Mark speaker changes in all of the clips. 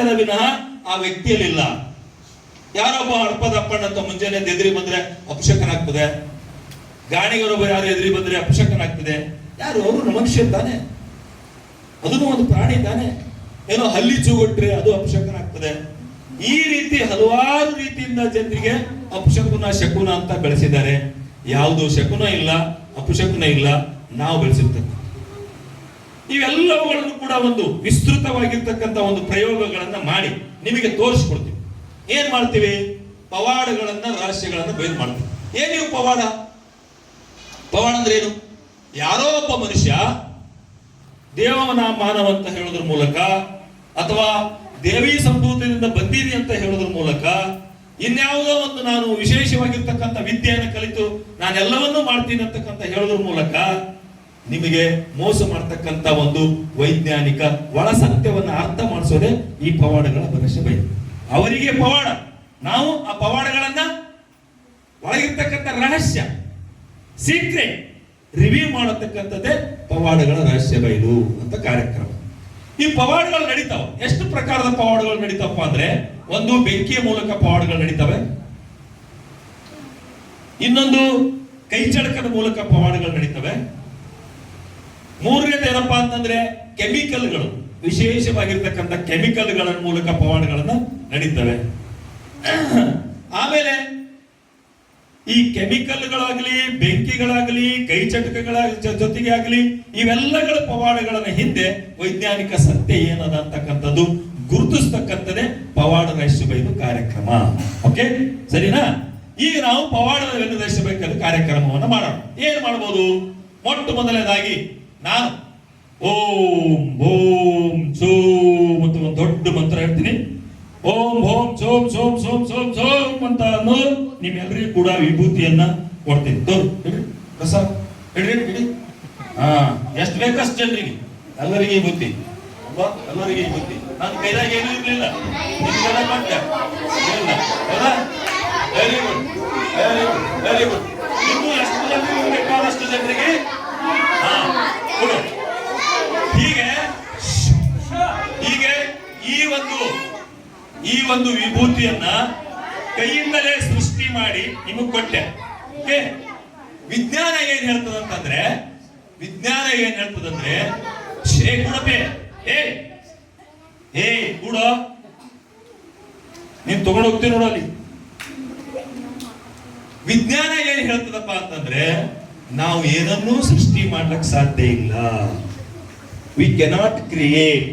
Speaker 1: ಅದ ವಿನಃ ಆ ವ್ಯಕ್ತಿಯಲ್ಲಿಲ್ಲ. ಯಾರೊಬ್ಬ ಅರ್ಪದಪ್ಪಣ್ಣ ಅಂತ ಮುಂಜಾನೆ ಎದುರಿ ಬಂದ್ರೆ ಅಪಶಕನಾಗ್ತದೆ, ಗಾಣಿಗರೊಬ್ಬ ಯಾರು ಎದುರಿ ಬಂದ್ರೆ ಅಪಶಕನಾಗ್ತದೆ. ಯಾರು ಅವರು ಮನುಷ್ಯ ತಾನೆ, ಅದನ್ನು ಒಂದು ಪ್ರಾಣಿ ತಾನೆ. ಏನೋ ಹಲ್ಲಿ ಚೂಗೊಟ್ರೆ ಅದು ಅಪಶಕನಾಗ್ತದೆ. ಈ ರೀತಿ ಹಲವಾರು ರೀತಿಯಿಂದ ಜನರಿಗೆ ಅಪಶಕುನ ಶಕುನ ಅಂತ ಬೆಳೆಸಿದ್ದಾರೆ. ಯಾವುದು ಶಕುನ ಇಲ್ಲ, ಅಪಶಕುನ ಇಲ್ಲ, ನಾವು ಬೆಳೆಸಿರ್ತೇವೆ. ಇವೆಲ್ಲವುಗಳನ್ನು ಕೂಡ ಒಂದು ವಿಸ್ತೃತವಾಗಿರ್ತಕ್ಕಂಥ ಒಂದು ಪ್ರಯೋಗಗಳನ್ನ ಮಾಡಿ ನಿಮಗೆ ತೋರಿಸ್ಕೊಡ್ತೀವಿ. ಏನ್ ಮಾಡ್ತೀವಿ? ಪವಾಡಗಳನ್ನ, ರಹಸ್ಯಗಳನ್ನ ಬಯಲು ಮಾಡ್ತೀವಿ. ಏನಿವು ಪವಾಡ? ಪವಾಡ ಅಂದ್ರೆ ಏನು? ಯಾರೋ ಒಬ್ಬ ಮನುಷ್ಯ ದೇವನ ಮಾನವ ಅಂತ ಹೇಳೋದ್ರ ಮೂಲಕ, ಅಥವಾ ದೇವಿ ಸಂಭೂತದಿಂದ ಬಂದೀನಿ ಅಂತ ಹೇಳೋದ್ರ ಮೂಲಕ, ಇನ್ಯಾವುದೋ ಒಂದು ನಾನು ವಿಶೇಷವಾಗಿರ್ತಕ್ಕಂಥ ವಿದ್ಯೆಯನ್ನು ಕಲಿತು ನಾನೆಲ್ಲವನ್ನೂ ಮಾಡ್ತೀನಿ ಅಂತಕ್ಕಂಥ ಹೇಳೋದ್ರ ಮೂಲಕ ನಿಮಗೆ ಮೋಸ ಮಾಡ್ತಕ್ಕಂಥ ಒಂದು ವೈಜ್ಞಾನಿಕ ಒಳ ಸತ್ಯವನ್ನ ಅರ್ಥ ಮಾಡಿಸೋದೇ ಈ ಪವಾಡಗಳ ಭರವಸೆ ಬೈ. ಅವರಿಗೆ ಪವಾಡ, ನಾವು ಆ ಪವಾಡಗಳನ್ನ ಒಳಗಿರ್ತಕ್ಕಂಥ ರಹಸ್ಯ, ಸೀಕ್ರೆಟ್ ರಿವ್ಯೂ ಮಾಡತಕ್ಕಂಥದ್ದೇ ಪವಾಡಗಳ ರಹಸ್ಯ ಬಯಲು ಅಂತ ಕಾರ್ಯಕ್ರಮ. ಈ ಪವಾಡಗಳು ನಡೀತಾವ. ಎಷ್ಟು ಪ್ರಕಾರದ ಪವಾಡಗಳು ನಡೀತಪ್ಪ ಅಂದ್ರೆ, ಒಂದು ಬೆಂಕಿಯ ಮೂಲಕ ಪವಾಡಗಳು ನಡೀತವೆ, ಇನ್ನೊಂದು ಕೈ ಚಳಕದ ಮೂಲಕ ಪವಾಡಗಳು ನಡೀತವೆ, ಮೂರನೇದು ಏನಪ್ಪಾ ಅಂತಂದ್ರೆ ಕೆಮಿಕಲ್ಗಳು, ವಿಶೇಷವಾಗಿರ್ತಕ್ಕಂಥ ಕೆಮಿಕಲ್ಗಳ ಮೂಲಕ ಪವಾಡಗಳನ್ನ ನಡೀತವೆ. ಆಮೇಲೆ ಈ ಕೆಮಿಕಲ್ಗಳಾಗಲಿ, ಬೆಂಕಿಗಳಾಗಲಿ, ಕೈ ಚಟಕಗಳ ಜೊತೆಗೆ ಆಗಲಿ, ಇವೆಲ್ಲಗಳ ಪವಾಡಗಳನ್ನ ಹಿಂದೆ ವೈಜ್ಞಾನಿಕ ಸತ್ಯ ಏನದ ಅಂತಕ್ಕಂಥದ್ದು ಗುರುತಿಸ್ತಕ್ಕಂಥದ್ದೇ ಪವಾಡ ರಹಸ್ಯ ಬಯಲು ಕಾರ್ಯಕ್ರಮ. ಓಕೆ, ಸರಿನಾ? ಈಗ ನಾವು ಪವಾಡದ ರಹಸ್ಯ ಬಯಲು ಕಾರ್ಯಕ್ರಮವನ್ನು ಮಾಡೋಣ. ಏನ್ ಮಾಡಬಹುದು? ಮೊಟ್ಟ ಮೊದಲನೇದಾಗಿ ನಾನು ಓಂ ಭೋಂ ಸೋಮ್ ಅಂತ ಒಂದು ದೊಡ್ಡ ಮಂತ್ರ ಹೇಳ್ತೀನಿ. ಓಂ ಭೋಂ ಸೋಮ್ ಸೋಮ್ ಸೋಮ್ ಸೋಮ್ ಸೋಮ್ ಅಂತ ನಿಮ್ಮೆಲ್ಲರಿಗೂ ಕೂಡ ವಿಭೂತಿಯನ್ನ ಕೊಡ್ತೀನಿ. ರಸ ಹಿಡಿ. ಎಷ್ಟು ಬೇಕಷ್ಟು ಜನರಿಗೆ, ಎಲ್ಲರಿಗೆ ವಿಭೂತಿ, ಎಲ್ಲರಿಗೆ ವಿಭೂತಿ. ನನ್ನ ಕೈದಾಗ ಏನೂ ಇರ್ಲಿಲ್ಲ, ನಿಮ್ಗೆಲ್ಲ ಕೊಟ್ಟೆ. Very good, very good, very good. ಇನ್ನು ಎಷ್ಟು ಜನರಿಗೆ ಬೇಕಾದಷ್ಟು ಜನರಿಗೆ ಕೊಡು. ಹೀಗೆ ಈ ಒಂದು ವಿಭೂತಿಯನ್ನ ಕೈಯಿಂದಲೇ ಸೃಷ್ಟಿ ಮಾಡಿ ನಿಮಗೆ ಕೊಟ್ಟೆ. ವಿಜ್ಞಾನ ಏನ್ ಹೇಳ್ತದಂತಂದ್ರೆ, ಕೂಡಪೆ ಕೂಡ ನೀನ್ ತಗೊಂಡು ಹೋಗ್ತೀನಿ ನೋಡಲ್ಲಿ. ವಿಜ್ಞಾನ ಏನ್ ಹೇಳ್ತದಪ್ಪ ಅಂತಂದ್ರೆ, ನಾವು ಏನನ್ನೂ ಸೃಷ್ಟಿ ಮಾಡ್ಲಿಕ್ಕೆ ಸಾಧ್ಯ ಇಲ್ಲ. We cannot create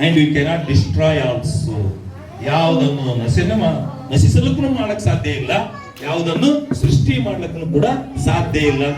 Speaker 1: and we cannot destroy also. ಯಾವುದನ್ನು ನಶಿಸಲಿಕ್ಕೂ ಮಾಡಕ್ ಸಾಧ್ಯ ಇಲ್ಲ, ಯಾವುದನ್ನು ಸೃಷ್ಟಿ ಮಾಡ್ಲಿಕ್ಕೂ ಕೂಡ ಸಾಧ್ಯ ಇಲ್ಲ ಅಂತ